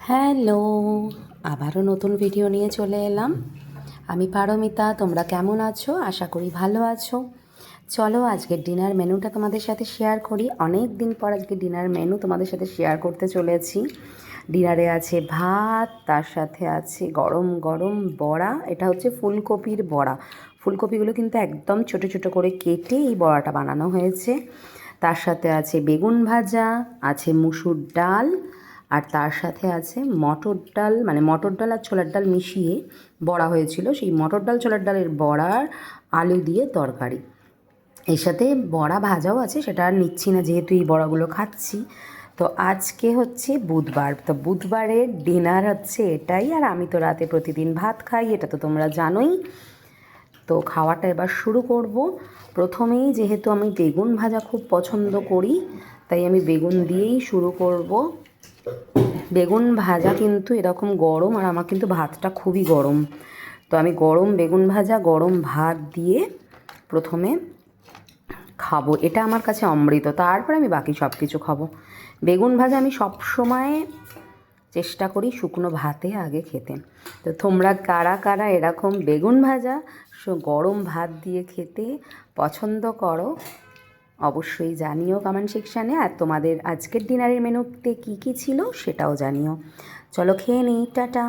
Hello, আবারও নতুন video নিয়ে চলে এলাম। আমি পারমিতা। তোমরা কেমন আছো? আশা করি ভালো আছো। চলো আজকের ডিনার মেনুটা তোমাদের সাথে শেয়ার করি। অনেক দিন পর আজকে ডিনার মেনু তোমাদের সাথে শেয়ার করতে চলেছি। ডিনারে আছে ভাত, তার সাথে আছে গরম গরম বড়া। এটা হচ্ছে ফুলকপির বড়া। ফুলকপিগুলো কিন্তু একদম ছোটো ছোটো করে কেটে এই বড়াটা বানানো হয়েছে। তার সাথে আছে বেগুন ভাজা, আছে মুসুর ডাল, আর তার সাথে আছে মটর ডাল, মানে মটর ডাল আর ছোলার ডাল মিশিয়ে বড়া হয়েছিল। সেই মটর ডাল ছোলার ডালের বড়ার আলু দিয়ে তরকারি। এর সাথে বড়া ভাজাও আছে, সেটা আর নিচ্ছি না যেহেতু এই বড়াগুলো খাচ্ছি। তো আজকে হচ্ছে বুধবার, তো বুধবারের ডিনার হচ্ছে এটাই। আর আমি তো রাতে প্রতিদিন ভাত খাই, এটা তো তোমরা জানোই। তো খাওয়াটা এবার শুরু করব। প্রথমেই যেহেতু আমি বেগুন ভাজা খুব পছন্দ করি, তাই আমি বেগুন দিয়েই শুরু করব। বেগুন ভাজা কিন্তু এরকম গরম, আর আমার কিন্তু ভাতটা খুবই গরম। তো আমি গরম বেগুন ভাজা গরম ভাত দিয়ে প্রথমে খাবো। এটা আমার কাছে অমৃত। তারপরে আমি বাকি সব কিছু খাবো। বেগুন ভাজা আমি সব সময় চেষ্টা করি শুকনো ভাতে আগে খেতে। তো তোমরা কারা কারা এরকম বেগুন ভাজা গরম ভাত দিয়ে খেতে পছন্দ করো অবশ্যই জানিও কমেন্ট সেকশানে। আর তোমাদের আজকের ডিনারের মেনুতে কী কী ছিল সেটাও জানিও। চলো খেয়ে নিই, টাটা।